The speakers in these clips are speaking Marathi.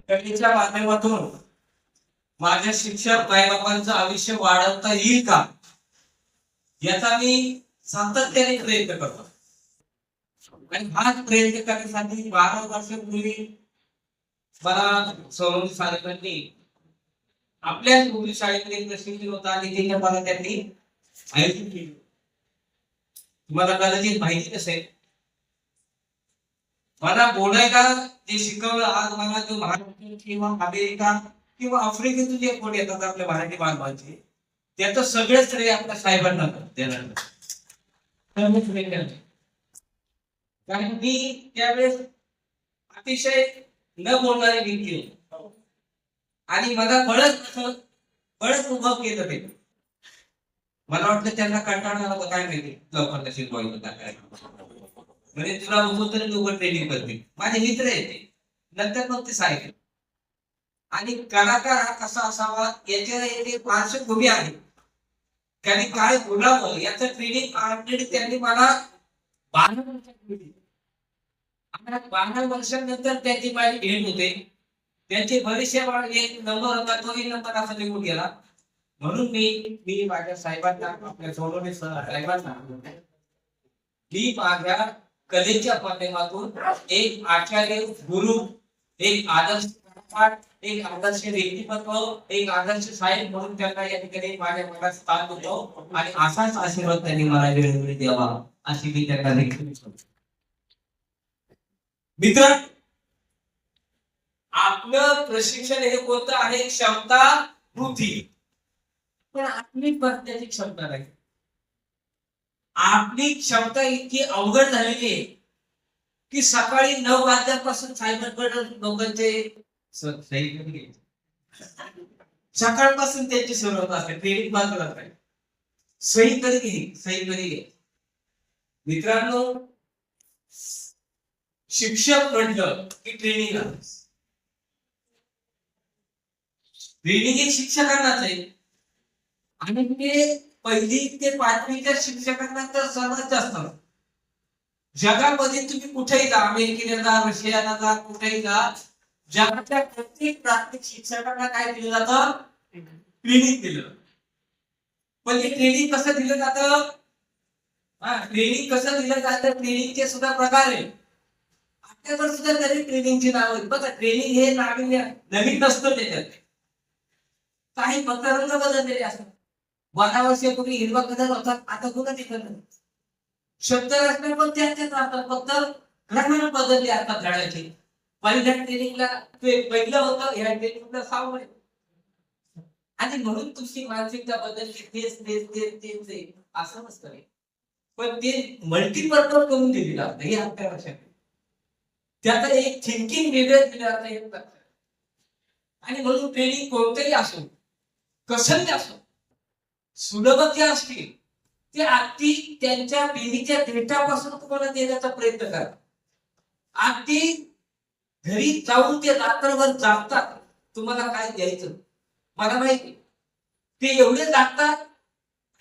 कलेच्या माध्यमातून माझ्या शिक्षक मायबापांचं आयुष्य वाढवता येईल का, याचा मी सातत्याने प्रयत्न करतो. आणि हाच प्रयत्न करण्यासाठी 12 वर्षापूर्वी मला सोनवणे साहेबांनी आपल्या मुली शाळेमध्ये प्रशिक्षण होता आणि त्याच्या मला त्यांनी आयोजित केली. तुम्हाला कदाचित माहिती नसेल, मला बोलायला जे शिकवलं आज मला जो महाराष्ट्र किंवा अमेरिका किंवा आफ्रिकेतून जे कोण येतात आपल्या मराठी बांधवांचे, त्याचं सगळं श्रेय आपल्या साहेबांना देणार. कारण की त्यावेळेस अतिशय न बोलणारी व्यक्ती आणि मला बळच उभं केलं ते. मला वाटलं त्यांना कंटाळा आला काय माहिती लवकर शिकवायचं काय, म्हणजे तुला बघून तरी लोक ट्रेनिंग करतील. माझे मित्र आहेत ते, नंतर मग ते सांगितले. आणि कलाकार हा कसा असावा याच्या एक पार्श्वभूमी आहे. त्यांनी काय बोलावं याचं ट्रेनिंग ऑलरेडी त्यांनी मला 12 वर्षांपूर्वी दिली. 12 वर्षांनंतर त्यांची माझी भेट होते. त्यांचे बरेचसे एक नंबर होता, तोही नंबर असा निघून गेला. म्हणून मी माझ्या साहेबांना, आपल्या सोनवणे साहेबांना मी माझ्या कलेच्या माध्यमातून एक आचार्य, गुरु, एक आदर्श, एक आदर्श व्यक्तिमत्व, एक आदर्श साहेब म्हणून त्यांना या ठिकाणी माझ्या मनात स्थान देतो. आणि असाच आशीर्वाद त्यांनी मला वेळोवेळी द्यावा अशी मी त्यांना विनंती. मित्र, आपलं प्रशिक्षण हे कोणतं आहे? क्षमता बुद्धी. पण आपली त्याची क्षमता नाही. आपली क्षमता इतकी अवघड झालेली आहे की सकाळी 9 वाजल्यापासून सायबरकडे लोकांचे सकाळपासून त्यांची सुरुवात असते. ट्रेनिंग बाजूला काय सही कधी घे. मित्रांनो, शिक्षक म्हटलं की ट्रेनिंग ही शिक्षकांनाच आहे. आणि ते 1ली ते 5वीच्या शिक्षकांना तर सर्वात जास्त. जगामध्ये तुम्ही कुठेही जा, अमेरिकेला जा, रशियाला जा, कुठेही जा, जगाच्या प्रत्येक प्राथमिक शिक्षकांना काय दिलं जातं? ट्रेनिंग दिलं. पण हे ट्रेनिंग कसं दिलं जातं? ट्रेनिंग कसं दिलं जातं? ट्रेनिंगचे सुद्धा प्रकार आहे. आपल्याकडे सुद्धा तरी ट्रेनिंगची नाव आहेत बघा. ट्रेनिंग हे नवीन नसतं. त्याच्यात काही फक्त रंग बदललेले असतात. 12 वर्षापूर्वी हिरवा कलर होता, आता गुलाबी कलर. शब्द रचना पण त्याच राहतात, फक्त रंग बदलले असतात झाडाचे. पहिल्या ट्रेनिंगला ते पहिलं होतं, ह्या ट्रेनिंगला 6 आहे. आणि म्हणून तुमची मानसिकता बदलली. तेच असं नसतं. पण ते मल्टीपर्पज करून दिलेलं असतं हे आपल्या लक्षात. त्याचा एक थिंकिंग वेगळं दिलं असतं. आणि म्हणून ट्रेनिंग कोणतंही असो, कसंही असो, सुलभता असते ते अगदी त्यांच्या पिढीच्या डेटापासून तुम्हाला देण्याचा प्रयत्न करा. अगदी घरी जाऊन ते रात्रभर जागतात तुम्हाला काय द्यायचं. मला माहिती ते एवढे जागतात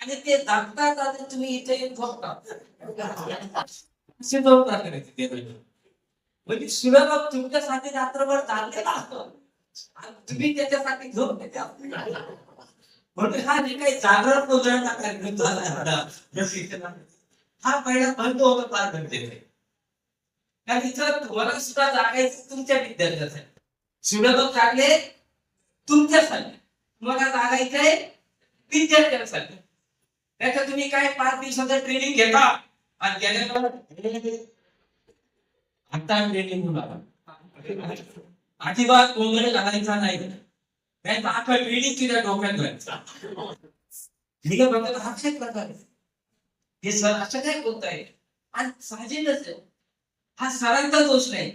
आणि ते जागतात आणि तुम्ही इथे येऊन झोपता. म्हणजे सुलभ तुमच्यासाठी रात्रभर जागलेला असतो आणि तुम्ही त्याच्यासाठी झोप देता. म्हणून हा जे काही जागरण कोसळणा कार्यक्रम झाला हा पहिला बंद होता फार गरजेचं. कारण इथं तुम्हाला सुद्धा जागायचं तुमच्या विद्यार्थ्यासाठी. सुलभ जागले तुमच्यासाठी, तुम्हाला जागायचंय विद्यार्थ्यांसाठी. त्याच्यात तुम्ही काय 5 दिवसाचं ट्रेनिंग घेता आणि गेल्यावर आता ट्रेनिंग होणार अजिबात गोंधळ घालायचा नाही. त्यांचा आखा ट्रेनिंग तिला डोक्यात घालायचा. मी काय म्हणतो हा काय प्रकार आहे? हे सर असं काय बोलताय? आणि साहजिकच आहे, हा सरांचा दोष नाही.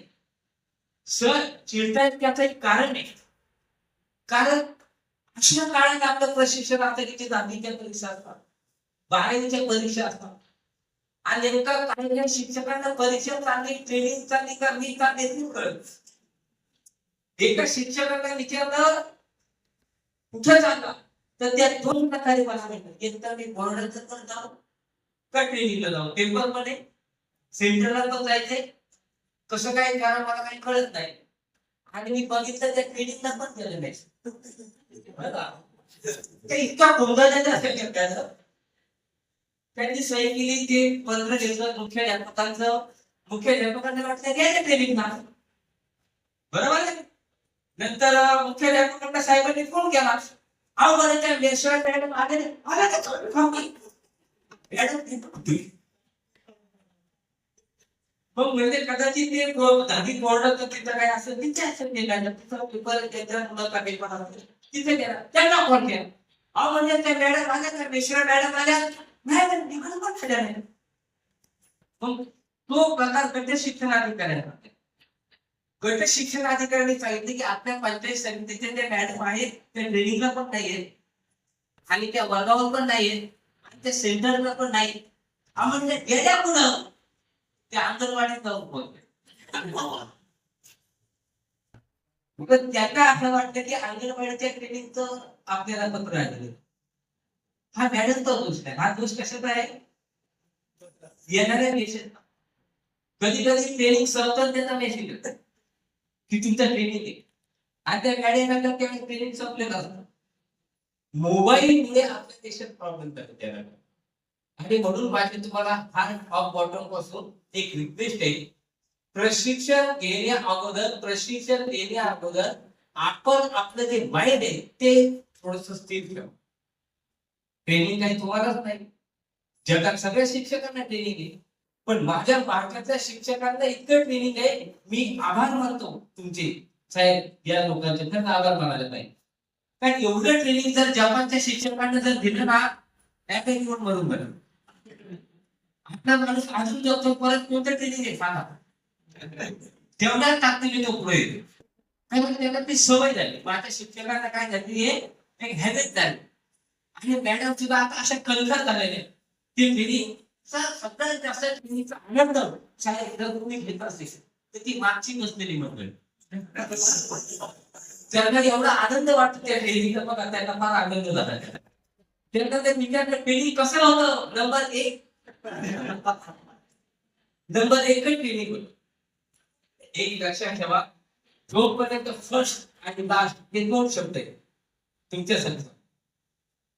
सर चिडतायत त्याचं एक कारण आहे. कारण अशा काळात आपलं प्रशिक्षण अमेरिकेच्या जातीच्या परीक्षा असतात, 12वीच्या परीक्षा असतात. आणि नेमका काही शिक्षकांना परीक्षा चांगली, ट्रेनिंग चांगली का मी चांगली कळत. एका शिक्षकांना विचारलं कुठे जाता, तर त्या 2 प्रकारे मला म्हणतात. एक तर मी बोर्डाचं तर जाऊ का ट्रेनिंगला जाऊ, पेपर मध्ये सेंटरला पण जायचंय, कसं काय कारण मला काही कळत नाही. आणि मी बघितलं त्या ट्रेनिंगला पण गेलं नाही. बघा ते इतका गोंधळलेला असेल त्याचं. त्यांनी सही केली ते 15 दिवसात मुख्याध्यापकांना वाटलं गेले ट्रेनिंगला, बरोबर आहे. नंतर मुख्याध्यापकांना साहेबांनी फोन केला, अहो मला त्या मेश्राम मॅडम आले मग म्हणजे कदाचित ते धार्मिक बोर्डाचं तिथं काय असेल तिथे असेल पेपर त्याच्या मुलाचा पेपर असेल तिथे गेला, त्यांना फोन केला, अहो म्हणजे त्या मॅडम आल्या का मेश्राम मॅडम आल्या नाही निघून पण झाल्या नाही. मग तो प्रकार गट शिक्षणाधिकाऱ्यांना, गट शिक्षण अधिकाऱ्यांनी सांगितले की आपल्या पंचायत समितीचे जे मॅडम आहेत ते ट्रेनिंगला पण नाहीये आणि त्या वर्गावर पण नाहीये आणि त्या सेंटरला पण नाही. म्हणजे गेल्या पुढं त्या अंगणवाडीत जाऊन बोलते. त्यांना असं वाटतं की अंगणवाडीच्या ट्रेनिंगचं आपल्याला पत्र आलेलं. हा मॅडमचा दोष आहे. हा दोष कशाचा आहे? येणाऱ्या मेसेज, कधी कधी ट्रेनिंग संपतं त्याचा मेसेज येतो की तुमचा ट्रेनिंग आहे आणि त्या मॅडमला त्यावेळी ट्रेनिंग संपलेलं असतं. मोबाईलमुळे आपल्या देशात प्रॉब्लेम करतात. आणि म्हणून माझी तुम्हाला हार्ड ऑफ बॉटम पासून एक रिक्वेस्ट आहे, प्रशिक्षण देण्या अगोदर आपण आपलं जे माइंड आहे ते थोडस स्थिर ठेवा. ट्रेनिंग काही तुम्हालाच नाही, जगात सगळ्या शिक्षकांना ट्रेनिंग आहे, पण माझ्या भारतातल्या शिक्षकांना इतकं ट्रेनिंग आहे, मी आभार मानतो तुमचे साहेब या लोकांचे, त्यांना आभार मानायला नाही. कारण एवढं ट्रेनिंग जर जपानच्या शिक्षकांना जर दिलं ना त्यापैकी पण मरून बरं. आपला माणूस अजून जगतो, परत कोणतं ट्रेनिंग आहे सांगा, तेवढ्या ताकदीने तो पुढे येतो. काय म्हणजे त्याला ती सवय झाली. माझ्या शिक्षकांना काय झाली एक हॅबिट झाली आणि मॅडम सुद्धा आता अशा कलखर झालेल्या ते ट्रेनिंग सगळ्यात जास्त ट्रेनिंगचा आनंद शाळेत जर तुम्ही घेत असेल तर ती मागची नसलेली मंडळी त्यांना एवढा आनंद वाटतो त्या ट्रेनिंगचा, बघा त्यांना फार आनंद झाला. त्यांना ते विचारलं ट्रेनिंग कसं होतं. नंबर एक ट्रेनिंग होत. एक लक्षात ठेवा, जोपर्यंत फर्स्ट आणि लास्ट हे दोन शब्द आहेत तुमच्यासाठी,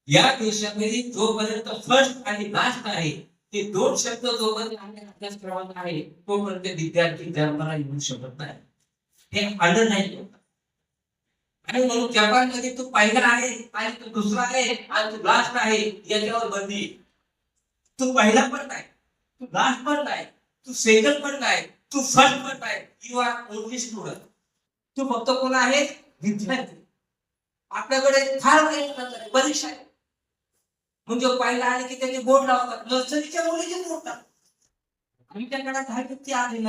या देशामध्ये जोपर्यंत फर्स्ट आणि लास्ट आहे ते दोन शब्द जोपर्यंत अभ्यासक्रमात आहे तोपर्यंत विद्यार्थी जन्माला येऊ शकत नाही. हे आलं नाही होत. आणि म्हणून जपानमध्ये तू पहिला आहे आणि तू दुसरा आहे आणि तू लास्ट आहे याच्यावर बंदी. तू पहिला पण नाही, तू लास्ट पण नाही, तू सेकंड पण नाही, तू फर्स्ट पण नाही. You are only student. तू फक्त कोण आहे? विद्यार्थी. आपल्याकडे फार काही परीक्षा आहे. म्हणजे पहिला आले की त्याचे बोर्ड लावतात, नर्सरीच्या मुलीचे बोर्ड लावतात. आमच्याकडे 10वी आली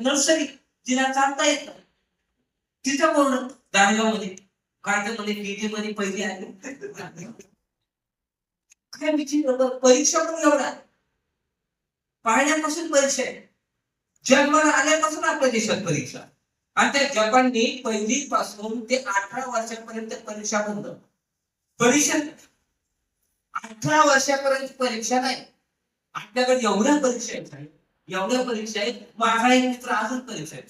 नर्सरी जिला चालता येत तिचा बोर्ड दारेगावमध्ये मध्ये केजी मध्ये पहिली आली. काय विचित्र परीक्षा पण एवढा पाहण्यापासून परीक्षा आहे. जन्माला आल्यापासून आपल्या देशात परीक्षा. आणि त्या जपानने 1ली पासून ते 18 वर्षापर्यंत परीक्षा बंद. परीक्षा 18 वर्षापर्यंत परीक्षा नाही. आपल्याकडे एवढ्या परीक्षा आहेत. माझा एक मित्र अजून परीक्षा आहे.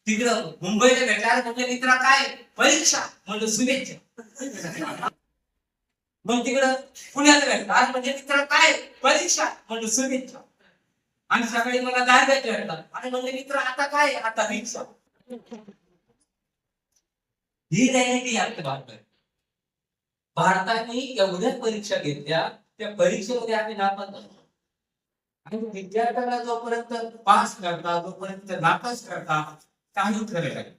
तिकडं मुंबईला भेटल्यावर म्हणजे मित्र काय परीक्षा म्हणजे शुभेच्छा. मग तिकडं पुण्याला भेटतात म्हणजे मित्र काय परीक्षा म्हणजे शुभेच्छा. आणि सकाळी मला दार भेटतात आणि म्हणजे मित्र आता काय आता परीक्षा. ही रियालिटी आपल्या भारतात. भारताने एवढ्या परीक्षा घेतल्या, त्या परीक्षेमध्ये आम्ही नापास झालो. आणि विद्यार्थ्यांना जोपर्यंत पास करता जोपर्यंत नापास करता काही खरं नाही.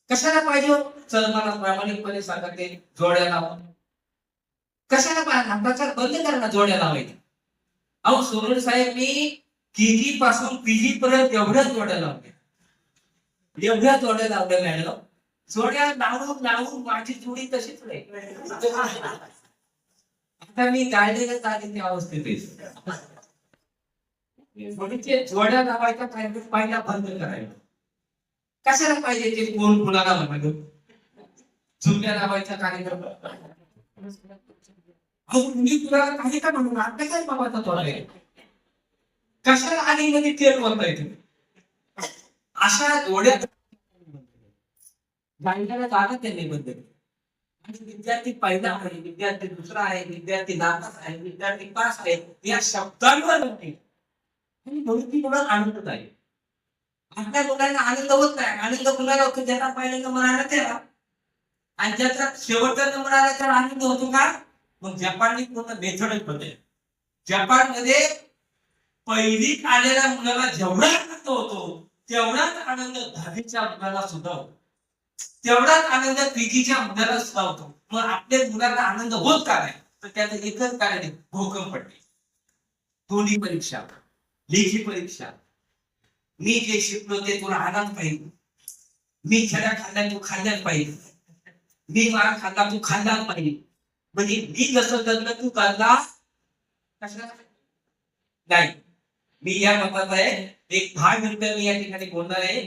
कशाला पाहिजे? चल मला प्रामाणिकपणे सांगा ते जोड्या लावा. कशाला पाहिजे? प्रचार बंद करा, जोड्या लावायचे. अहो सोनवणे साहेब, मी केजी पासून पीजी पर्यंत एवढ्या जोड्या लावल्या मॅडम. जोड्या लावून माझी जोडी तशीच नाही. आता मी गाडलेल्या त्या अवस्थेत जोड्या लावायचा कार्यक्रम पहिला बंद करायला. कशाला पाहिजे ते कोण कुणाला म्हणाल झुमल्या लावायचा कार्यक्रम. मी तुला काही का म्हणून आता काय बाबाचा तोडा आहे. कशाला आणि मध्ये तेल बोलताय तुम्ही अशा जोड्या जायला जागा त्यांनी बंद केली. आणि विद्यार्थी पहिला आहे, विद्यार्थी दुसरा आहे, विद्यार्थी नापास आहे, विद्यार्थी पास आहे, या शब्दांवर नाही. आणि म्हणून ती मुलं आनंद आहे. आपल्या मुलांना आनंद होत नाही. आनंद मुलाला होतो ज्याचा पहिला नंबर आला त्याला, आणि ज्याचा शेवटचा नंबर आला त्याला आनंद होतो का? मग जपानने पूर्ण मेथडच बदलली. जपानमध्ये पहिलीत आलेल्या मुलाला जेवढा आनंद होतो तेवढाच आनंद 10वीच्या मुलाला सुद्धा होतो, तेवढाच आनंद पीजीच्या मुलाला सुद्धा होतो. मग आपल्या मुलांना आनंद होत का नाही? तर त्याचं एकच कारण आहे, भोकम पडली. तोंडी परीक्षा, लेखी परीक्षा. मी जे शिकलो ते तुला आनंद पाहिजे, मी छड्या खाल्ल्या तू खाल्ल्याच पाहिजे, मी मार खाल्ला तू खाल्लाच पाहिजे. म्हणजे मी जसं जगलं तू करला कशाला नाही. मी या मताचा आहे. एक 10 मिनिटं मी या ठिकाणी बोलणार आहे.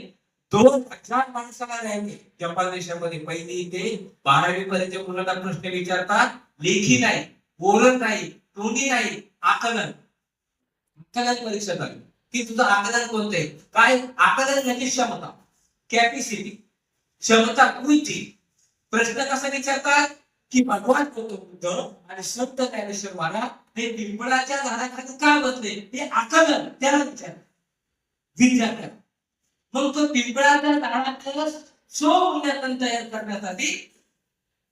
2,000 माणसाला राहिले जपान देशामध्ये 1ली ते 12वी पर्यंत मुलांना प्रश्न विचारतात. लेखी नाही, बोलत नाही, तोंडी नाही, आकलन. आकलन परीक्षा झाली की तुझं आकलन कोणते काय? आकलन म्हणजे क्षमता, कॅपॅसिटी, क्षमता, कृती. प्रश्न कसा विचारतात की भगवान बुद्ध आणि संत ज्ञानेश्वर महाराज हे पिंपळाच्या झाडाखाली का बसले, हे आकलन त्याला विचार विद्यार्थ्या. मग तो पिंपळाच्या झाडाचं मूल्यांकन तयार करण्यासाठी,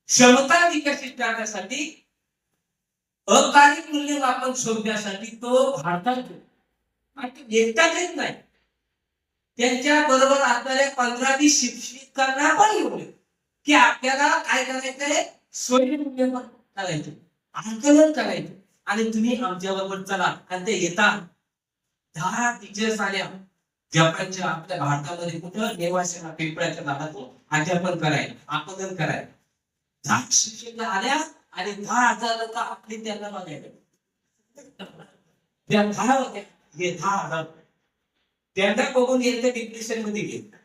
क्षमता विकसित करण्यासाठी, अकार्य मूल्यमापन शोधण्यासाठी तो भारतात एकटा येत नाही. त्यांच्या बरोबर असणाऱ्या 15-20 शिक्षकांना पण येऊ की आपल्याला काय करायचंय, स्वयं मूल्यमापन करायचं, आकलन करायचं, आणि तुम्ही आमच्या बरोबर चला. आणि ते येतात. 10 टीचर्स आल्या जपानच्या आपल्या भारतामध्ये, कुठं नेवाशाला पिंपळाच्या झाडातून अध्यापन करायला, आकलन करायला 10 शिक्षक आल्या आणि 10,000 लोक आपली त्यांना बघायला. त्या 10 होत्या, हे 10,000 त्यांना बघून येते डिप्रेशन मध्ये गेले.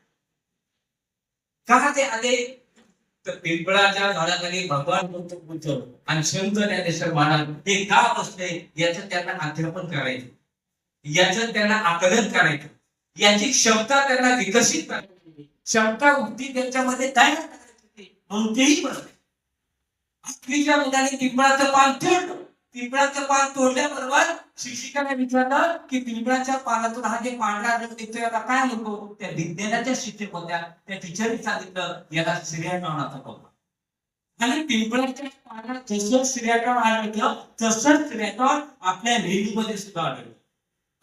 का ते आले? तर पिंपळाच्या झाडाखाली भगवान बुद्ध आणि संत ज्ञानेश्वर महाराज हे का बसले, याचं त्यांना अध्यापन करायचं, याचं त्यांना आकलन करायचं, याची क्षमता त्यांना विकसित करायची, क्षमता बुद्धी त्यांच्यामध्ये तयार करायची, म्हणून तेही बसले. आपलीच्या मुलाने पिंपळाचं पान तोडलं. पिंपळाचं पान तोडल्याबरोबर शिक्षकाने विचारलं की पिंपळाच्या पानातून हा जे पांढरा रंग निघतो याला काय म्हणतो? त्या विज्ञानाच्या शिक्षक होत्या, त्या टीचरने सांगितलं याला श्रेयाटॉनाचा पान. आणि पिंपळाच्या पानात जसं श्रेयाटॉन आढळलं तसंच श्रेयाटॉन आपल्या मेंदूमध्ये सुद्धा आढळलं.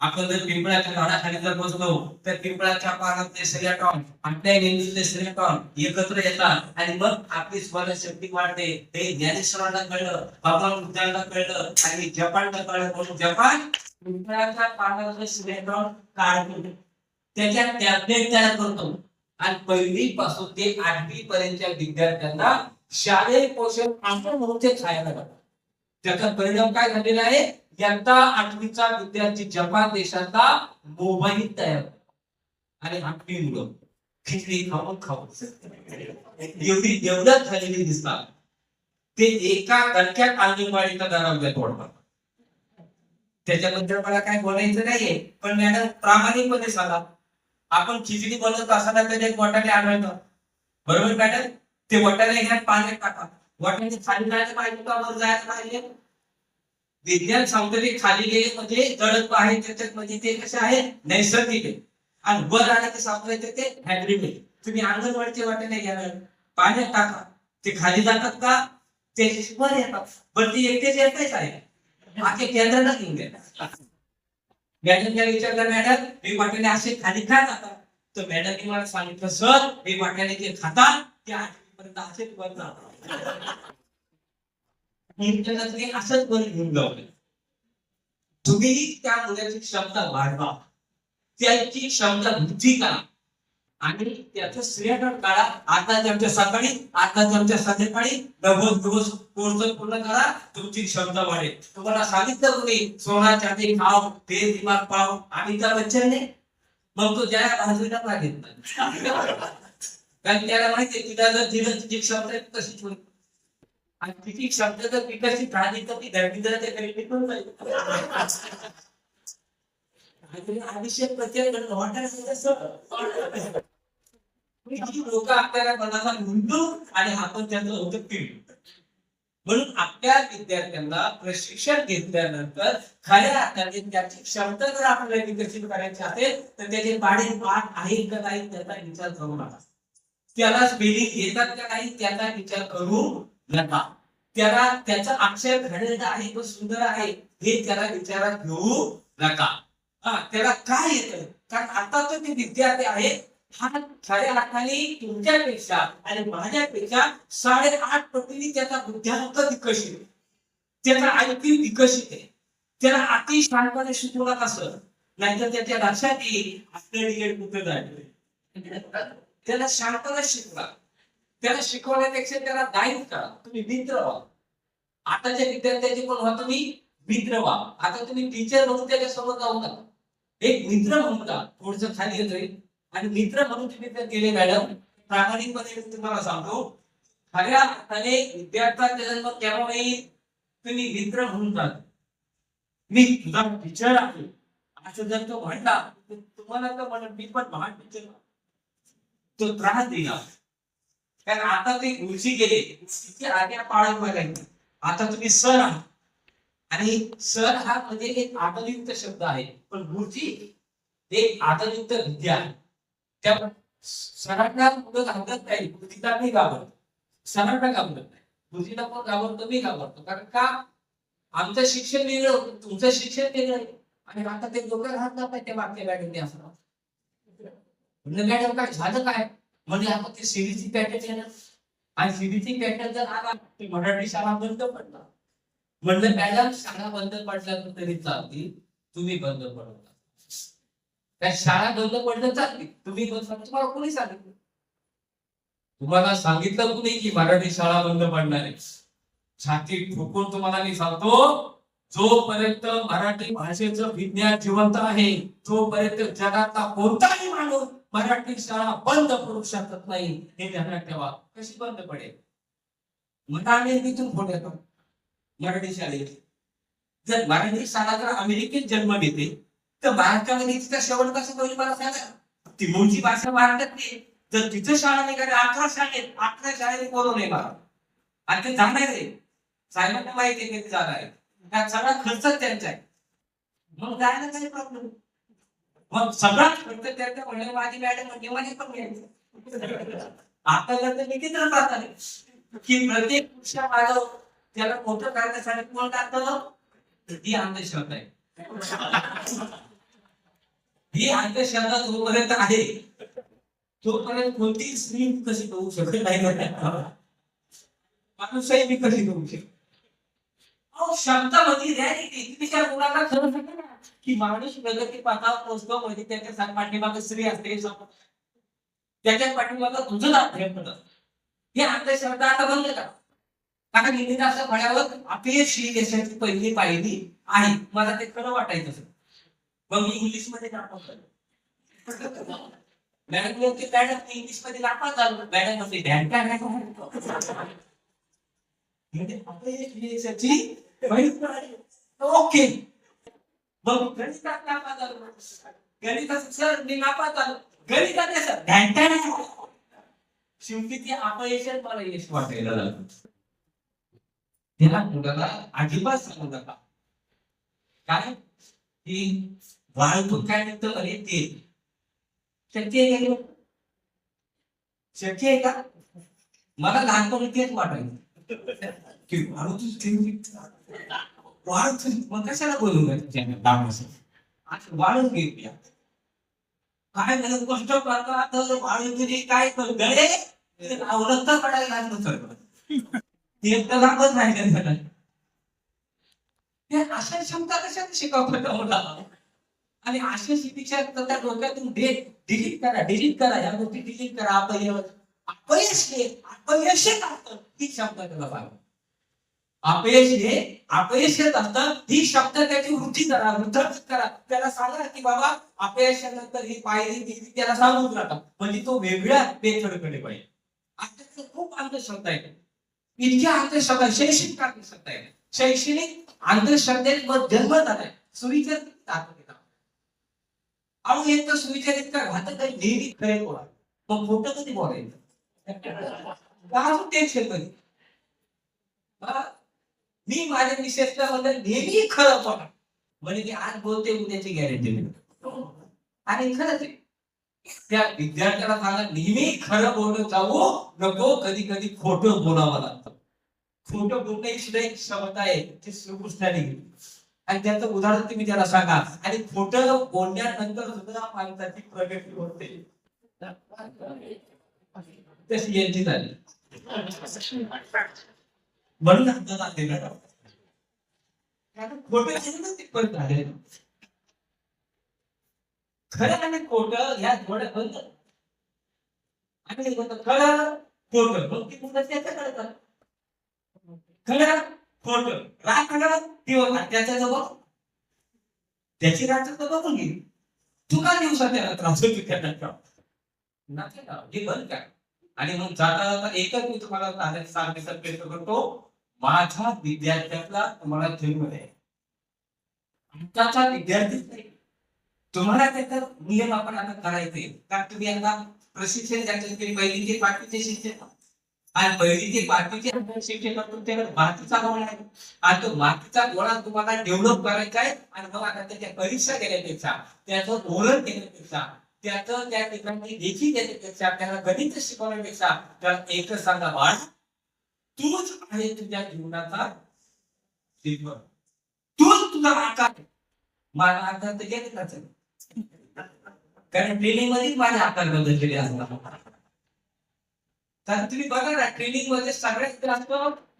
आपण जर पिंपळाच्या झाडाखाली जर बसलो तर पिंपळाच्या पानातले श्रेयाटॉन, आपल्या मेंदूतले श्रेयाटॉन एकत्र येतात आणि मग आपली स्मरणशक्ती वाढते. हे ज्ञानेश्वरांना कळलं, भगवान बुद्धांना कळलं आणि जपानला कळलं. म्हणून जपान पिंपळाच्या पानातले श्रेयाटॉन काढतो, त्याच्या टॅबलेट तयार करतो आणि 1ली पासून ते 8वी पर्यंतच्या विद्यार्थ्यांना शालेय पोषण आहार म्हणून ते खायला लागतात. त्याचा परिणाम काय झालेला आहे? यंदा 8वीचा विद्यार्थी जपान देशाचा मोबाईल तयार आणि आपली मुलं खिचडी खाऊन एवढी डेव्हलप झालेली दिसतात. ते एका दणक्यात अंगणवाडीचा दरावल्या तोडतात. त्याच्याबद्दल मला काय बोलायचं नाहीये, पण मॅडम प्रामाणिकपणे सांगा, आपण खिचडी बनवत असताना त्याच्यात वाटाणे आढळतात, बरोबर मॅडम? ते वाटाणे घ्या, पाण्यात टाका. वाटाणे खाली जायला पाहिजे का वर जायला पाहिजे? विज्ञान सांगतो ते खाली गेले म्हणजे जडत्व आहे त्याच्यात, म्हणजे ते कसे आहे, नैसर्गिक आहे. आणि वर आले ते सांगतो ते हायब्रिड आहे. तुम्ही अंगणवाडीचे वाटाणे घ्या, पाण्यात टाका, ते खाली जातात का? ते वर येतात. पण ती एकटेच येतच आहे, आखे केंद्राला घेऊन गेला. मॅडमला विचारलं, मॅडम हे वाटाणे असे खाली का जातात? तर मॅडमने मला सांगितलं, सर हे वाटाणे जे खातात ते 8वी पर्यंत असेच वर जातात. असंच वर घेऊन जाऊ. तुम्ही त्या मुलाची क्षमता वाढवा, त्याची क्षमता वृद्धी करा आणि त्याचं श्रेयटॉन काढा. आता आमच्या सकाळी, आता आमच्या संध्याकाळी 90 दिवस कोर्स पूर्ण करा, तुमची क्षमता वाढेल. तुम्हाला सांगितलं तुम्ही सोना चांदी खाव, तेल दिमाग पाव, अमिताभ बच्चनने, मग तो ज्या बाजूला मागितला कारण त्याला माहिती तुला जर दिलं तुझी क्षमता कशी होईल आणि तिची क्षमता जर विकसित झाली तर ती धर्मींद्राच्या घरी निघून जाईल. अभिषेक प्रत्येक वाटायला लोक आपल्याला मनाला गुंतू आणि आपण त्याचं होतं पीड. म्हणून आपल्या विद्यार्थ्यांना प्रशिक्षण घेतल्यानंतर खऱ्या अर्थाने त्याची क्षमता जर आपल्याला विकसित करायची असेल तर त्याचे पाढे पाठ आहे का नाही त्याचा विचार करू नका. त्याला स्पेलिंग येतात का नाही त्याचा विचार करू नका. त्याला त्याचा अक्षर घडलेला आहे तो सुंदर आहे हे त्याला विचारात घेऊ नका. त्याला काय येतं कारण आता तो ते विद्यार्थी आहे हा खऱ्या अर्थाने तुमच्यापेक्षा आणि माझ्यापेक्षा 8.5 पटीने त्याचा बुद्ध्यांक विकसित आहे. त्याचा आयक्यू विकसित आहे. त्याला अति शांतपणे शिकवू नका सर नाहीतर त्याच्या लक्षात येईल आपलं डीएड कुठं जायचं. त्याला शांतपणे शिकवा. त्याला शिकवण्यापेक्षा त्याला गाईड करा. तुम्ही मित्र व्हा. आताच्या विद्यार्थ्यांचे पण व्हा तुम्ही मित्र व्हा. आता तुम्ही टीचर म्हणून त्याच्यासोबत जाऊ नका. एक मित्र म्हणून का थोडस खाली येतोय आणि मित्र म्हणून तुम्ही तर गेले मॅडम प्रामाणिकपणे तुम्हाला सांगतो खऱ्या अर्थाने विद्यार्थ्यांचा जन्म केव्हा होईल तुम्ही मित्र म्हणून जा. मी तुझा टीचर आहे असं जर तो म्हणला तुम्हाला तर म्हणत मी पण महान टीचर तो त्रास देणार. कारण आता ते गुरुजी गेले तिथे आज्ञा पाळत बघायची. आता तुम्ही सर आहात आणि सर हा म्हणजे एक आदरयुक्त शब्द आहे पण गुरुजी एक आदरयुक्त विद्या आहे. त्या सरांना मुलं घाबरत नाही गुरुजीला मी घाबरतो. सरांना घाबरत नाही गुरुजीला पण घाबरतो मी घाबरतो. कारण का आमचं शिक्षण वेगळं होतं तुमचं शिक्षण वेगळं आहे आणि आता ते डोक्यात हात नाही ते मागच्या मॅडमने असं म्हणजे मॅडम काय झालं काय म्हणजे आपण ते सीबीसी पॅटर्न येणार आणि सीबीसी पॅटर्न जर आला ते मराठी शाळा बंद पडणार. म्हणलं मॅडम शाळा बंद पडल्या तरी चालतील तुम्ही बंद पडवता. त्या शाळा बंद पडल्या चालतील तुम्ही बंद पडता. तुम्हाला कोणी सांगितलं तुम्हाला सांगितलं कोणी की मराठी शाळा बंद पडणार आहे. छाती ठोकून तुम्हाला मी सांगतो जोपर्यंत मराठी भाषेचं विज्ञान जिवंत आहे तोपर्यंत जगातला कोणताही माणूस मराठी शाळा बंद करू शकत नाही हे ध्यानात ठेवा. कशी बंद पडेल तिथून फोन येतो मराठी शाळेत. जर मराठी शाळा जर अमेरिकेत जन्म घेते तर महाराष्ट्रामध्ये तिचा शेवट कसं होईल मला सांगा. ती मूळची भाषा महाराष्ट्रात नाही. जर तिचं शाळा निघाली 11 शाळेत बोलू नये मला आणि ते जाणार आहे साहेबांना माहिती आहे किती जाणार आहे त्या सगळा खर्च त्यांचा आहे मग जायला काही प्रॉब्लेम. मग सगळा खर्च त्यांचा म्हणलं माझी मॅडम म्हणजे माझी पण घ्यायचं. आता जर मी किती राहतात की प्रत्येक पुरुषा मागव त्याला मोठं करण्यासाठी कोण टाकतं ही अंधश्रद्धा आहे. ही अंधश्रद्धा जोपर्यंत आहे तोपर्यंत कोणतीही स्त्री विकसित होऊ शकत नाही. माणूसही विकसित होऊ शकतो. शब्दामध्ये रॅलिटी तुम्ही त्या मुलाला खरं सांगा ना की माणूस प्रगती पातावर पोहोचतो म्हणजे त्याच्या पाठीमागे स्त्री असते त्याच्या पाठीमागे तुझं नाव ठेवतं. हे अंधश्रद्धा आता बंद करा. कारण हिंदीत असं म्हणावं अपयश ही यशाची पहिली पायरी आहे. मला ते खरं वाटायचं मग मी इंग्लिश मध्ये नापास झालो. मॅडम इंग्लिश मध्ये नापास झालो. मॅडम मध्ये ध्यान काय म्हणजे अपयश ही यशाची ओके मग गणितात नापास झालो. गणितात सर मी नापास झालो. गणितात सर शेवटी ते अपयश मला यश वाटायला लागलं. त्याला मुलाला अजिबात सांगू नका. काय की वाळतून काय निघतं अरे ते शक्य आहे शक्य आहे का. मला लहानपणी तेच वाटायचं की वाळतून मग कशाला बोलू वाळून घेऊया काय म्हणत गोष्ट करतो आता वाळून काय करू गळे आवडत पडायला लागलं ते तर लागत नाही. ते अशा क्षमता कशात शिकवतात मुलाला आणि अशा शिक्षा त्या डोक्यातून डिलीट करा या गोष्टी डिलीट करा. अपयश येत असतं ही क्षमता त्याला पाहिजे. अपयश येत असतं ही क्षमता त्याची वृद्धी करा वृद्धित करा. त्याला सांगा की बाबा अपयशानंतर ही पायरी त्याला सांगूच नका म्हणजे तो वेगळ्या मेथडकडे पाहिजे. आता खूप अंधश्रद्धा आहे. इतक्या अंधश्रद्धा शैक्षणिक अंधश्रद्धा आहे. शैक्षणिक अंधश्रद्धेत जन्म झालाय सुविचारित ताकद अहो एक तर सुविचारित का घातक आहे नेहमी खरे बोला. मग खोटं कधी बोलायचं अजून टेन्शन कधी. मी माझ्या मिसेसला म्हणलं नेहमी खरं बोला, म्हणजे ती आज बोलते उद्याची गॅरंटी नाही. आणि खरंच आहे, त्या विद्यार्थ्याला सांगा नेहमी खरं बोलत जाऊ नको, कधी कधी खोटं बोलावं लागतं. खोटं बोलण्याची सुद्धा एक क्षमता आहे, ती श्रीकृष्णाने दिली. आणि त्याचं उदाहरण तुम्ही त्याला सांगा, आणि खोटं बोलण्यानंतर सुद्धा माणसाची प्रगती होते. तशी यांची झाली. म्हणून आपल्याला खोटं तिथपर्यंत झाले. खरं आणि खोटं ह्या थोड्या बंद. आणि खरं खोटं मग ती मुलं त्याच्याकडे जातात. खरं खोटं राग खरं किंवा त्याच्या जवळ त्याची राग तर बघून घे. तू का दिवसात त्याला त्रास होतो त्याला हे बंद काय. आणि मग जाता जाता एकच मी तुम्हाला सांगण्याचा प्रयत्न करतो, माझ्या विद्यार्थ्याला तुम्हाला जन्म आहे. आमचा विद्यार्थीच नाही, तुम्हाला त्याचं मूल्यमापन आता करायचंय. कारण तुम्ही आता प्रशिक्षण घ्यायचं की पहिली ते पाचवीचे शिक्षण, आणि पहिली ते पाचवीचे शिक्षण करतो त्याला मातीचा गोळा आहे. आणि तो मातीचा गोळा तुम्हाला डेव्हलप करायचा आहे. आणि मग आता त्याच्या परीक्षा घेण्यापेक्षा, त्याचं धोरण घेण्यापेक्षा, त्याचं त्या ठिकाणी देखील देण्यापेक्षा, त्याला गणित शिकवण्यापेक्षा त्याला एकच सांगा, बाळ तूच आहे तुझ्या जीवनाचा शिल्प, तूच तुझा आकार. माझा आकार तर गणिताचा, कारण ट्रेनिंग मध्येच माझे आकार बदललेले असतात. कारण तुम्ही बघा ना, ट्रेनिंग मध्ये सगळ्यात जास्त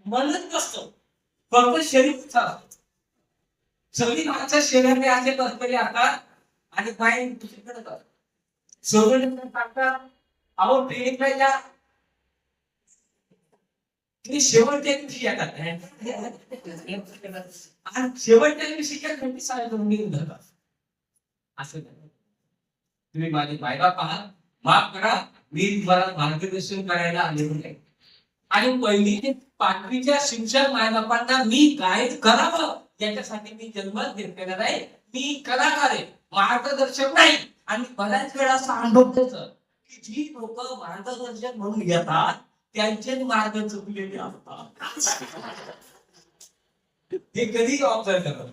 मनच नसतं, फक्त शरीर. सगळी माणसं शरीराने असे बसलेले असतात आणि माइंड दुसरीकडे जातात. सगळं सांगतात अहो ट्रेनिंगला या, तुम्ही शेवटच्या दिवशी येतात आणि शेवटच्या दिवशी निघून जातात. असं तुम्ही माझी मायबाप आहात, माफ करा, मी तुम्हाला मार्गदर्शन करायला आलेलो नाही. आणि पहिली ते पाचवीच्या शिक्षक मायबापांना मी गाईड करावं याच्यासाठी मी जन्मात घेतलेला नाही. मी कलाकार आहे, मार्गदर्शक नाही. आणि बऱ्याच वेळा असं अनुभवतं की जी लोक मार्गदर्शक म्हणून येतात त्यांचे मार्ग चुकलेले असतात. ते कधी ऑब्झर्व करतात,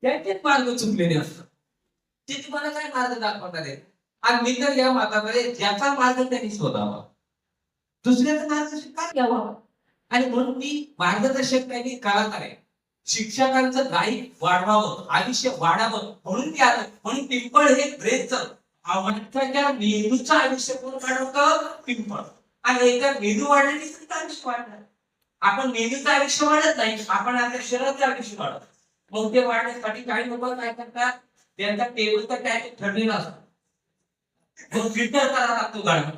त्यांचे मार्ग चुकलेले असतात. ते तुम्हाला काय मार्ग दाखवणार आहे. आणि मी तर या माताकडे ज्याचा मार्ग त्यांनी शोधावा, दुसऱ्याचा मार्गदर्शन काय घ्यावा. आणि म्हणून मी मार्गदर्शक नाही, कलाकार आहे. शिक्षकांचं गाईड वाढवावं, आयुष्य वाढावं म्हणून मी आलं. म्हणून पिंपळ हे ब्रेनचं आवडत्याच्या मेंदूचं आयुष्य कोण वाढवतं, पिंपळ. आणि एकदा मेंदू वाढली तर आयुष्य वाढणार. आपण मेंदूचं आयुष्य वाढत नाही, आपण आपल्या शरीराचं आयुष्य वाढत. मग ते वाढण्यासाठी काही लोक काय करतात, त्यांचा टेबलचा टॅग ठरलेला असतो, मग फिल्टर करावा लागतो गाडा.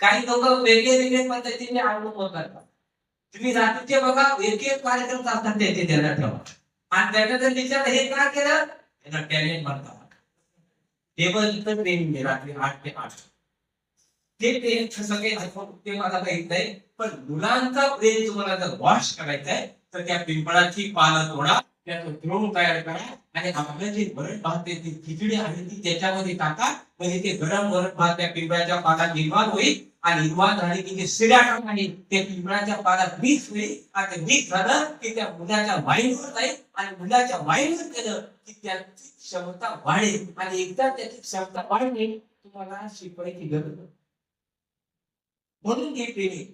काही लोक वेगळे वेगळे पद्धतीने अनुभव करतात. तुम्ही रात्रीचे बघा, एक एक कार्यक्रम चालतात त्याचे त्याला ठेवा. आणि त्याच्या जर विचार हे का केलं, त्याला टॅलेंट म्हणतात. टेबल तर ट्रेनिंग रात्री 8 ते 8. ते ट्रेन सगळे ते मला माहित नाही. पण मुलांचा ब्रेन तुम्हाला जर वॉश करायचा आहे तर त्या पिंपळाची पानं तोडा, त्याचं द्रोण तयार करा, आणि आपलं जे वरण भात ती खिचडी आहे ती त्याच्यामध्ये टाका. म्हणजे ते गरम वरण भात त्या पिंपळाच्या पानात निर्माण होईल. आणि निर्माण झाले की जे सिराटॉन आहे ते पिंपळाच्या पानात मिक्स होईल. आणि ते मिक्स झालं की त्या मुलाच्या माइंडवर जाईल. आणि मुलाच्या माइंडवर गेलं की त्याची क्षमता वाढेल. आणि एकदा त्याची क्षमता वाढली तुम्हाला शिकवायची गरज नाही. म्हणून हे ट्रेनिंग.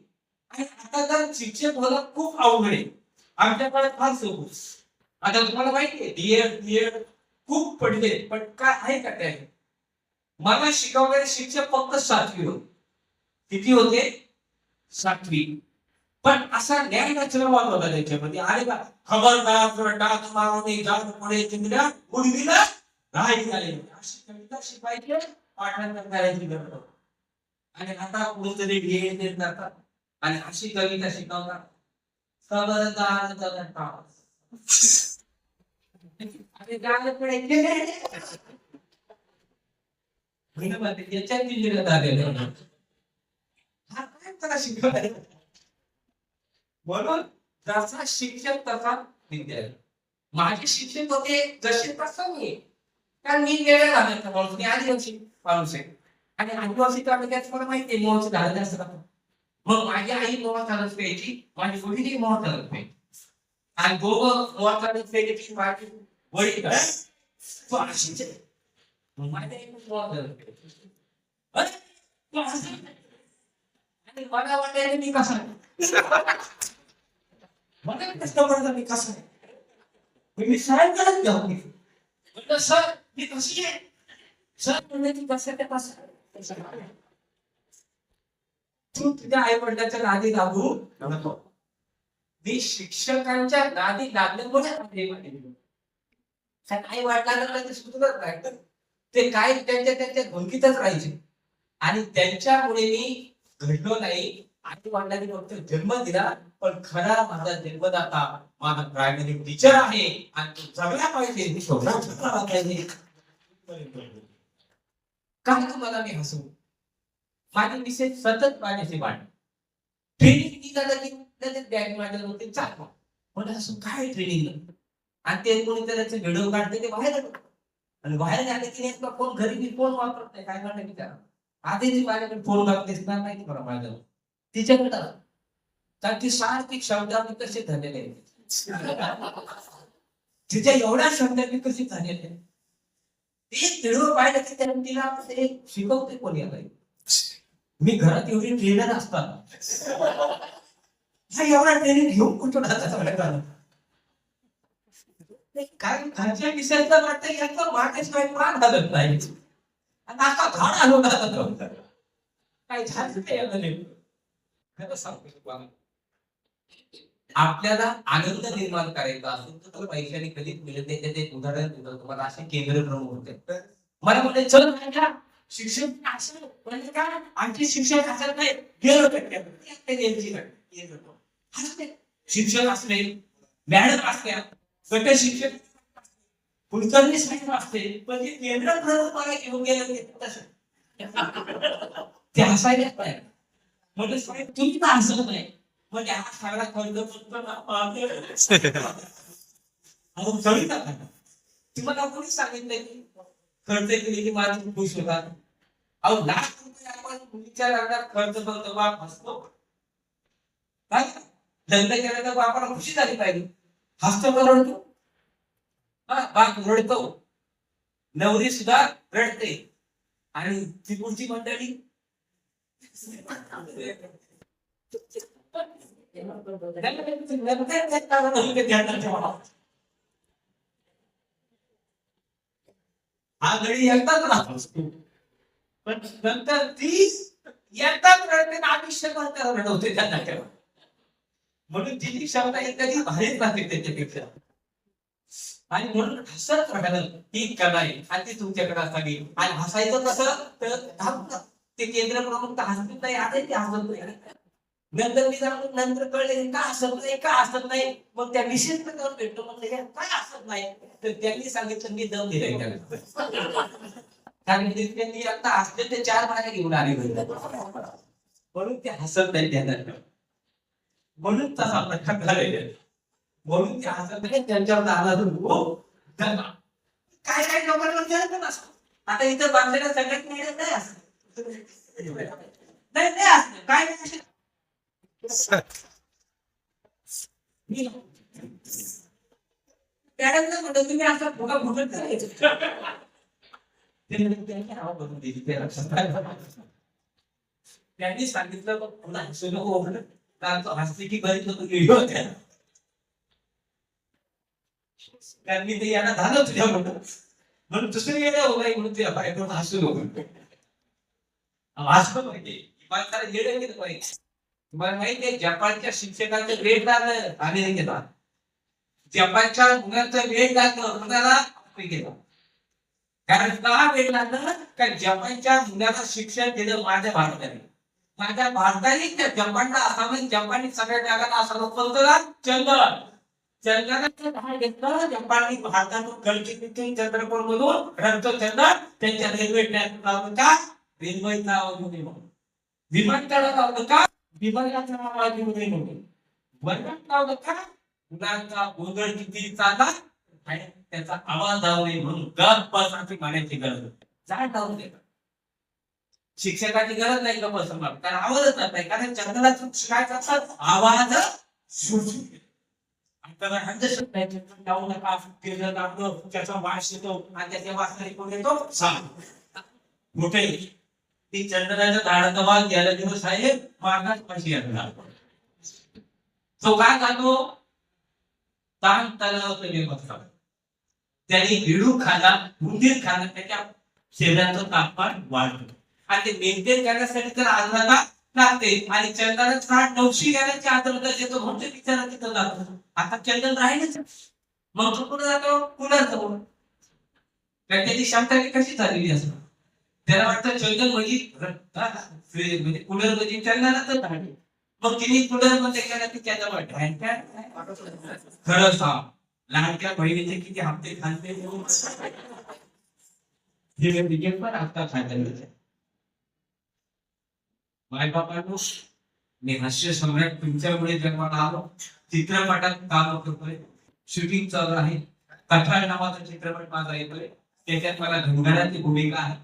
आणि आता तर शिक्षक व्हायला खूप अवघड आहे. आमच्याकडे फार सोपं. आता तुम्हाला माहिती आहे डीएड खूप पडले, पण काय आहे का त्या, मला शिकवणारे शिक्षक फक्त 7वी होते. किती होते, 7वी. पण असा ज्ञान आचरवाद होता त्याच्यामध्ये. अरे बा खबरदार टाक मारून जाऊन पुढे चिंद्रा उडवीला राहायची आले, अशी कविता शिकवायची, पाठांतर करायची गरज. आणि आता कुठेतरी डीएड देत जातात आणि अशी कविता शिकवतात, खबरदार टाक. अरे गाणं पडायचे याच्यात दिलेलं झालेलं हा काय त्याला शिकवायला. म्हणून जसा शिक्षक तसा विद्यार्थी. माझे शिक्षक होते जसे तसा मी, कारण मी वेगळ्या घालायचा माणूस, मी आदिवासी माणूस आहे. आणि आदिवासी तालुक्यात मला माहिती आहे मोहाचं झालं असतं. मग माझी आई मोहा चालत प्यायची, माझी वडील मोहा चालत प्यायची. आणि दोघं मोहा चालत प्यायची, माझी वडील तो अशीच आहे. मग माझ्या आईनं मोहा चालत प्यायची. अरे, तो असं. आणि मला वाटायला मी कसा मला कसं वाटतं मी कसा मी शाळेत करत जाऊ म्हटलं सर मी कशी आहे सर म्हणलं की कसं ते कसं तू तुझ्या आई वडिलांच्या नादी लागू नको. मी शिक्षकांच्या नादी लागल्यामुळे आई वडिलांना ते सुचलंच नाही. ते काय त्यांच्या त्यांच्या धुंकीतच राहायचे आणि त्यांच्यामुळे मी घडलो नाही. आई वडिलांनी फक्त जन्म दिला, पण खरा माझा जन्मदाता माझा प्रायमरी टीचर आहे आणि तो जगला पाहिजे, शोधला पाहिजे. काय तुम्हाला मी हसू माझी मिसेस सतत माझ्याशी वाट ट्रेनिंग निघालं की बॅग माझ्या होते चालवा म्हणजे असं काय ट्रेनिंग आणि ते कोणी त्याचे व्हिडिओ काढते ते बाहेर आणि बाहेर गेले की एकदा फोन घरी मी फोन वापरत नाही काय म्हणते विचार आधीची माझ्याकडे फोन लागतेच ना माहिती मला माझ्या तिच्याकडे कारण ती सारखी शब्दात कसे झालेले तिच्या एवढ्या शब्दात विकसित झालेले एक व्हिडिओ पाहिलं की त्याने तिला ते शिकवते कोणी आलाय. मी घरात एवढी ट्रेनर असताना एवढा ट्रेनिंग घेऊन कुठून काय खालच्या विषयाचा वाटतं यांचा वाटेशिवाय मान हलत नाही आणि आता झाड हलवून काय झालं नाही. खरं सांगतो तुम्हाला आपल्याला आनंद निर्माण करायचा असेल तर पैशाने कधीच मिळत नाही. त्याचे एक उदाहरण देतो तुम्हाला. असे केंद्र प्रमुख होते मला म्हणते चल शिक्षक असं म्हणजे काय आमचे शिक्षक असत नाही गेलो शिक्षक असले मॅडम असल्या गट शिक्षक कुलकर्णी साहेब असते पण ते केंद्र प्रमुख मला घेऊन गेले ते हसायलाच नाही म्हणजे साहेब तुम्ही तर हसत नाही म्हणजे हा सगळा खर्च तुम्हाला कोणी सांगितलं की खर्च केली की माझी खुश होता. अहो लाख रुपये आपण मुलीच्या लग्नात खर्च करतो बाप हसतो काय लग्न केलं तर बापाला खुशी झाली पाहिजे. हसतो का रडतो? हा बाप रडतो नवरी सुद्धा रडते आणि ती पुढची मंडळी हा घडी एकदाच राहतो पण नंतर ती एकदाच रडते ना आयुष्यभर त्याला रडवते त्यांना तेव्हा म्हणून तिची क्षमता कधी भारीच राहते त्याच्यापेक्षा आणि म्हणून हसत राहणं ही कला आहे आणि ती तुमच्याकडे असावी. आणि हसायचं कसं तर ते केंद्र प्रमुख तर हसत नाही आता ते हसत नाही नंतर मी जाऊन नंतर कळले का हसत नाही का हसत नाही मग त्या विशेष जाऊन भेटतो मग काय हसत नाही तर त्यांनी सांगितलं मी दम दिलाय त्याला कारण त्यांनी आता हसले ते 4 महिने घेऊन आले म्हणून ते हसत नाही त्यांना म्हणून तसा प्रकार झालेला म्हणून ते हसत नाही त्यांच्यावर आला काय काय लोकांवर आता इथं बांधलेल्या सगळ्यात मिळत नाही असं नाही असं काय नाही मॅडमला म्हणतो तुम्ही असं फुगा फुगत करायचं त्यांनी सांगितलं पुन्हा हसू नको कारण तो हसली की बरीच लोक व्हिडिओ होत्या त्यांनी ते याला झालं तुझ्या म्हणून दुसरी गेल्या होता म्हणून तुझ्या बायकोला हसू नको हसलं पाहिजे मला येडं गेलं पाहिजे. तुम्हाला माहिती आहे जपानच्या शिक्षकांचं वेळ लागलं अमेरिकेला जपानच्या मुलांचं वेळ लागलं मुलाला गेलं कारण का वेळ लागलं का जपानच्या मुलाला शिक्षण दिलं माझ्या भारताने त्या जपानला असावं जपानी सगळ्या जगाला असावं कोणतं चंद्राचं काय घेतलं जपानी भारतातून गलती चंद्रपूर मधून रंगतो चंद्र त्यांच्या रेल्वे ट्रॅक लावलं का रेल्वे नाव विमानतळात लावलं का विभागाचं नाव वर्गात लावलं का मुलांचा गोंधळ किती चालला आणि त्याचा आवाज जाऊ नये म्हणून गप्प बसायची मानायची गरज जाळ लावून देतात. शिक्षकाची गरज नाही गप्प बसणार, कारण आवाजच जात नाही, कारण चंद्राला काय करतात आवाज जाऊ नका फिरलं लागलं त्याचा वास येतो आणि त्याच्या वासाने कोण येतो मोठे ती चंद्राच्या झाडाचा वास घ्यायला गेलो साहेब मागास पाशी येणार तो काय खातो ताण तलाव बसतात त्याने हिडू खाला उंदीर खाला त्याच्या शरीराचं तापमान वाढतं आणि ते मेंटेन करण्यासाठी तर आर्द्रता लागते आणि चंद्राला फार 900 गॅलनची आर्द्रता देतो म्हणजे बिचारा तिथं जातो. आता चंदन राहिलच मग तो कुठं जातो कूलर जवळ त्याची क्षमता कशी झालेली असणार त्याला वाटतं चंदन म्हणजे कूलर म्हणजे चंदनातच राहिले मग तिने कूलर मध्ये गेला की त्याचा खरं सांग लहानच्या बहिणीचे किती हप्ते खाते पण हप्ता खायला माय बापांनो मी हास्य सम्राट तुमच्यामुळे जन्माला आलो चित्रपटात काम करतोय शूटिंग चालू आहे कथाळ नावाचा चित्रपट माझा येतोय त्याच्यात मला धनगराची भूमिका आहे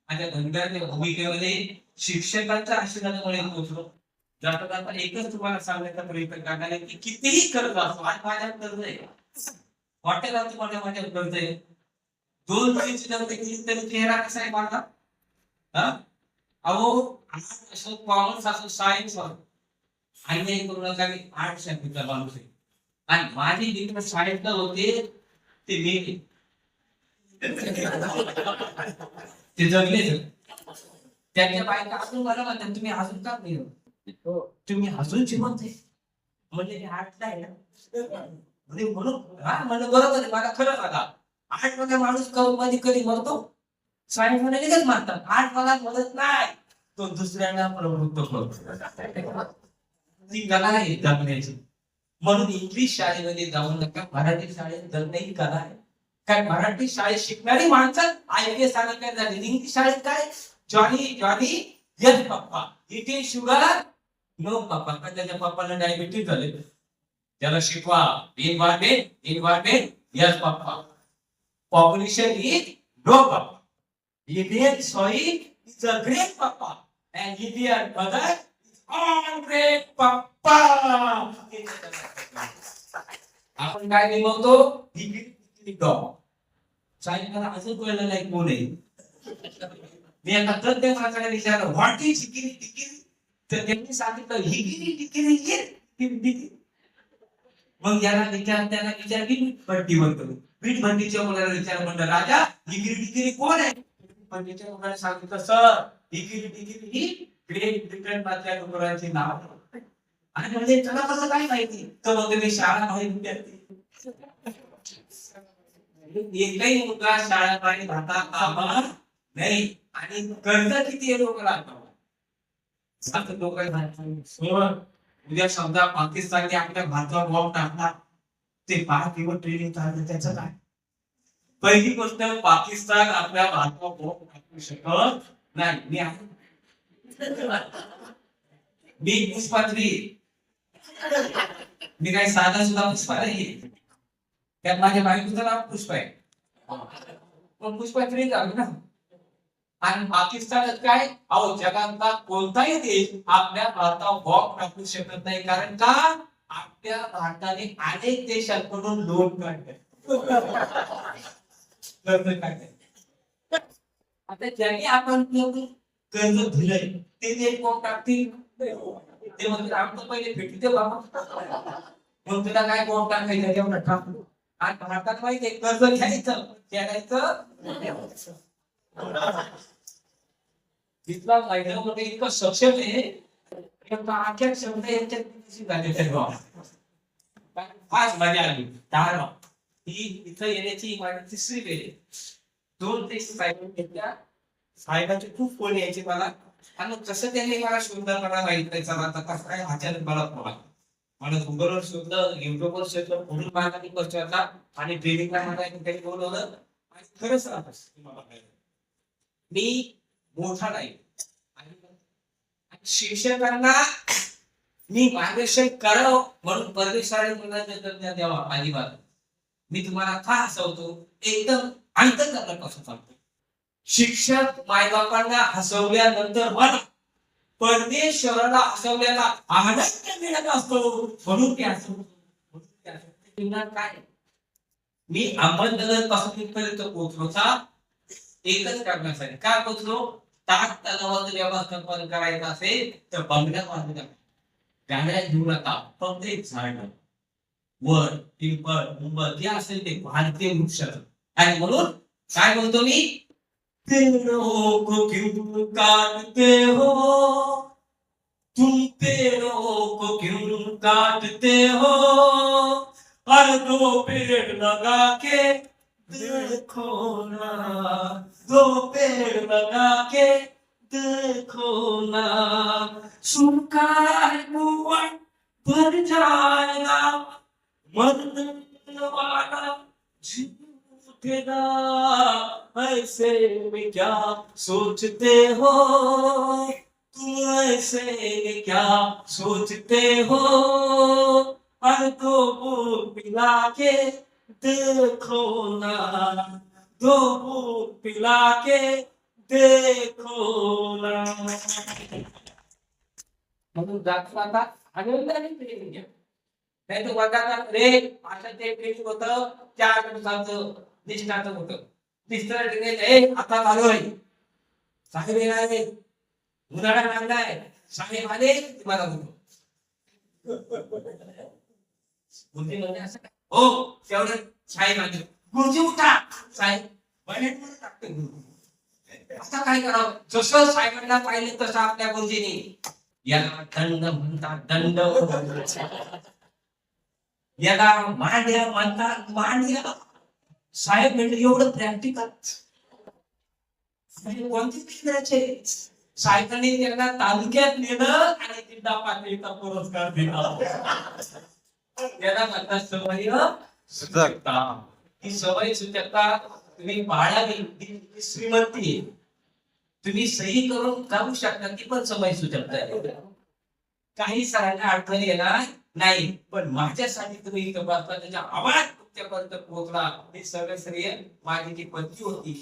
आणि त्या धनगराच्या भूमिकेमध्ये शिक्षकांच्या आशीर्वादामुळे पोहोचलो जाता जाता एकच तुम्हाला सांगायचा प्रयत्न करणार आहे की कितीही कर्ज असो आज माझ्यावर कर्ज आहे हॉटेल तुम्हाला माझ्यावर कर्ज आहे 2 महिन्याची नव्हते केली तरी चेहरा कसा आहे माझा अहो असं कॉमर्स असं सायन्स आणि करू नका मी आर्ट्स शाखेचा माणूस आहे आणि माझे मित्र सायन्सला होते ते मेले ते जगले त्यांच्या बायका अजून मला म्हणतात तुम्ही अजून का नाही तुम्ही अजून जिवंत आहे म्हणजे आर्टला आहे ना म्हणून हा म्हणलं बरोबर आहे मला खरं सांगा आर्ट मध्ये माणूस मध्ये कधी मरतो सायन्स मध्ये लगेच मारतात आर्ट मला मदत नाही तो दुसऱ्यांना प्रवृत्त करतो ती कला आहे जगण्याची म्हणून इंग्लिश शाळेमध्ये जाऊ नका मराठी शाळेत जगणे ही कला आहे काय मराठी शाळेत शिकणारी माणसं IAS काय झाली इंग्लिश शाळेत काय जॉनी जॉनी यस पप्पा इट इज शुगर नो पप्पा का त्याच्या पप्पाला डायबिटीज झाले त्याला शिकवा इन्व्हायरमेंट यस पप्पा पॉप्युलेशन इज नो पप्पा Indian soil is a great पप्पा and Indian mother is all great papa. आपण काय निभवतो ही डॉग साईड मला असं कळलं नाही कोण आहे मी एका तज्ञ माणसाला विचारलं व्हॉट इज हिकिरी टिकिरी तर त्यांनी सांगितलं हिकिरी टिकिरी मग याला विचार त्याला विचारली भट्टीवर करू वीट भट्टीच्या मुलाला विचार म्हणलं राजा हिकिरी टिकिरी कोण आहे भट्टीच्या मुलाने सांगितलं सर हिकिरी टिकिरी ही ग्रेट ब्रिटन मधल्या डोंगरांची नाव आणि म्हणजे त्याला कसं काय माहिती तर मग मी शाळा माहिती विद्यार्थी एकही मुलगा शाळा पाणी राहता कामा नाही आणि कर्ज किती आहे लोक लागतात लोक उद्या समजा पाकिस्तानने आपल्या भारतावर बॉम्ब टाकला ते 5 दिवस ट्रेनिंग चाललं त्याचं काय पहिली गोष्ट पाकिस्तान आपल्या भारतावर बॉम्ब टाकू शकत नाही मी पुष्पात्री मी काही साधा सुद्धा पुष्पा नाही त्यात माझ्या बायकोचं नाव पुष्पा आहे पण पुष्पात्री झाली ना आणि पाकिस्तानात काय अहो जगातला कोणताही देश आपल्या भारतावर बॉम्ब टाकू शकत नाही कारण का आपल्या भारताने अनेक देशांकडून लोन काढले आता ज्यांनी आपण कर्ज दिलंय ते देश बॉम्ब टाकतील ते म्हणतात आमचं पहिले भेटी ते बाबा मग तुला काय बॉम्ब टाकायचं तेवढं टाकू आणि भारतात माहिती कर्ज घ्यायचं फेडायचं तिथला महिलांमध्ये इतकं सक्षम आहे आख्या क्षमता यांच्या फार मजा आली दहा ही इथं येण्याची माझी 3री वेळ आहे 2 ते साहेबांनी घेतल्या साहेबांची खूप फोन यायची मला आणि कसं त्यांनी मला शोधलं माहिती चला आता कसं काय अचानक मला गुगलवर शोधलं युट्यूबवर शोधलं म्हणून मला विचारला आणि ट्रेनिंगला मला काही बोलवलं आणि खरंच मी मोठा नाही शिक्षकांना मी मार्गदर्शन करावं म्हणून परदेशात मुलांना द्यावा अजिबात मी तुम्हाला का हसवतो एकदम अंतर्गतापासून सांगतो शिक्षक मायबापांना हसवल्यानंतर मला परमेश्वराला हसवल्याला आनंद मिळत असतो, म्हणून ते काय मी अहमदनगर पासून इथपर्यंत पोहोचलोचा एकच कारणासाठी. काय पोहोचलो? ताक तलावाचं व्यवस्थापन करायचं असेल तर बंगल्या बांधून गाड्या घेऊ नका, फक्त एक झाड वर पिंपळ मुंबळ जे असेल ते भारतीय वृक्ष. आणि म्हणून काय बोलतो मी, पेड़ों को क्यों काटते हो, तुम पेड़ों को क्यों काटते हो, और दो पेड़ लगा के देखो ना, दो पेड़ लगा के देखो ना, सूखा है कुआं भर जाएगा, मरने वाला उठेगा, ऐसे में क्या सोचते हो, तुम ऐसे में क्या सोचते हो, और दो बूंद पिला के देखो ना, दो बूंद पिला के देखो ना. म्हणून जाता आनंदाने प्रेम घ्या. नाही तर वर्गात रे आता ते ट्रेनिंग होतं 4 दिवसाचं निष्ठाचं होतं. तिसरं ट्रेनिंग आता चालू आहे, साहेब येणार आहे, उन्हाळा लागलाय, साहेब आले तुम्हाला बोलतो. गुरुजी म्हणजे असं काय हो, तेवढं साहेब आले, गुरुजी उठा, साहेब बनेटमध्ये टाकते गुरुजी. आता काय करावं, जसं साहेबांना पाहिजे तसं आपल्या गुरुजींनी याला दंड म्हणतात, दंड याला मांड्या म्हणतात, मांड्या. साहेब म्हणजे एवढं प्रॅक्टिकल कोणती करायचे. साहेबांनी त्यांना तालुक्यात नेलं आणि जिल्हा पातळीचा पुरस्कार दिला. त्याला म्हणतात सवय सुचकता. ही सवय सुचकता तुम्ही बाळावी, ही श्रीमंती आहे. तुम्ही सही करून काढू शकता, ती पण सवय सुचकता आहे. काही सरांना अडचण येणार नाही, पण माझ्यासाठी तुम्ही इथं बसला, त्याच्या आवाज तुमच्यापर्यंत पोहोचला, हे सगळं श्रेय माझी जी पत्नी होती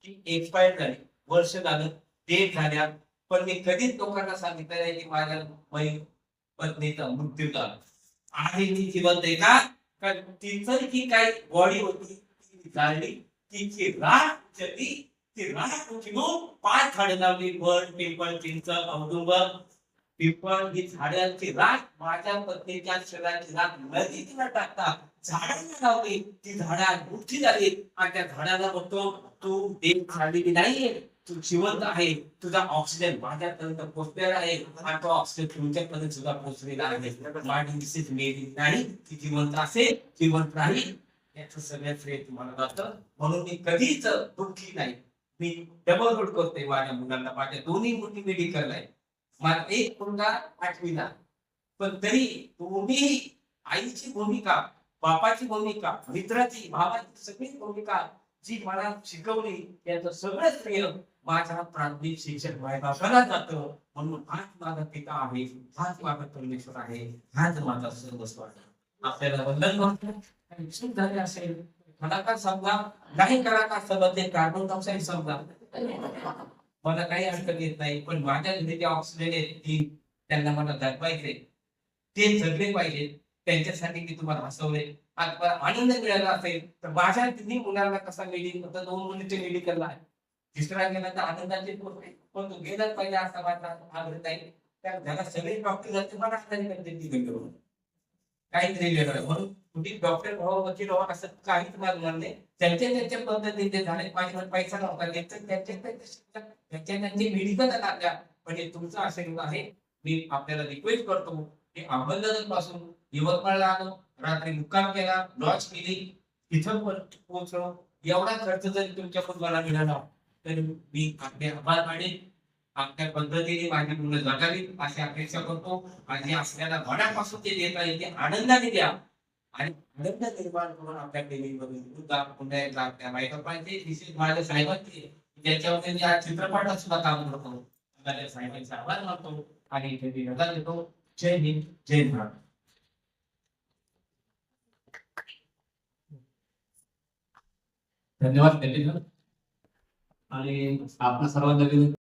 ती एक्सपायर झाली, वर्ष झालं, डेट झाल्या, पण मी कधीच लोकांना सांगितलं नाही की माझ्या पत्नीचा मृत्यू झाला. आहे ती जिवंत आहे का? कारण तिचं जी काही बॉडी होती ती जाळली, तिची राख जली, ती राख घेऊन 5 झाडं लावली, वड पिंपळ चिंच औदुंबर पिंपळ ही झाडांची राख माझ्या पत्नीच्या शरीराची राख नदीला टाकता झाडांना लावली, ती झाडं मोठी झाली आणि त्या झाडाला बघतो तू देव झालेली नाहीये, तू जिवंत आहे, तुझा ऑक्सिजन माझ्यापर्यंत पोहोचलेला आहे आणि तो ऑक्सिजन तुमच्यापर्यंत सुद्धा पोहोचलेला आहे. माझी मिसेस मेली नाही, ती जिवंत असेल, जिवंत राहील, याचं सगळं श्रेय तुम्हाला जातं. म्हणून मी कधीच दुःखी नाही. मी डबल रोड करतोय माझ्या मुलांना, माझ्या दोन्ही मुली मेडिकल आहे, मला एक मुलगा 8वीला, पण तरी तुम्ही आईची भूमिका, बापाची भूमिका, मित्राची, भावाची सगळी भूमिका जी मला शिकवली, त्याचं सगळं श्रेय माझा प्राथमिक शिक्षक मायबापाला जातं. म्हणून हाच माझा पिता आहे, हाच माझा परमेश्वर आहे, हाच माझा सर्वस्व आहे. आपल्याला वंदन चूक झाली असेल, मला का समजा नाही करा का समजते कारण नवसाही समजा, मला काही अडचण येत नाही, पण माझ्या घरी जे ऑक्सिजन आहे ती त्यांना मला जगवायचे, ते जगले पाहिजे, त्यांच्यासाठी मी तुम्हाला हसवले. आनंद मिळाला असेल तर माझ्या तिन्ही मुलांना कसा मेडिकल होता, 2 मुलीचे मेडिकलला आहे, तिसरा गेला तर आनंदाचे पण तो गेलाच पाहिजे असा माझा आग्रह नाही. त्या घरात सगळे डॉक्टर तुम्हाला काहीतरी वेगळं, म्हणून तुम्ही डॉक्टर व्हावं, वकील व्हावं असं काहीच मला नाही. त्यांच्या पद्धतीने झाले, माझ्यावर पैसा नव्हता त्यांचे मेडिकल लागल्या, पण हे तुमचं आशीर्वाद आहे. मी आपल्याला रिक्वेस्ट करतो की अहमदनगर पासून यवतमाळला आलो, रात्री मुक्काम केला, लॉज केली, तिथं पोहोचलो. एवढा खर्च जरी तुमच्याकडून मला मिळाला तरी मी आपले आभार मानेन. आपल्या पद्धतीने माझी मुलं जगावी अशी अपेक्षा करतो. आणि आपल्याला मनापासून ते देता येईल ते आनंदाने द्या आणि आनंद निर्माण करून आपल्या पुन्हा आपल्या मायबापांचे विशेष माझ्या साहेबांचे, ज्याच्यावर मी आज चित्रपटात सुद्धा काम करतो, माझ्या साहेबांचे आभार मानतो आणि इथे रजा देतो. जय हिंद, जय भारत. धन्यवाद. आणि आपल्या सर्वांना विनंती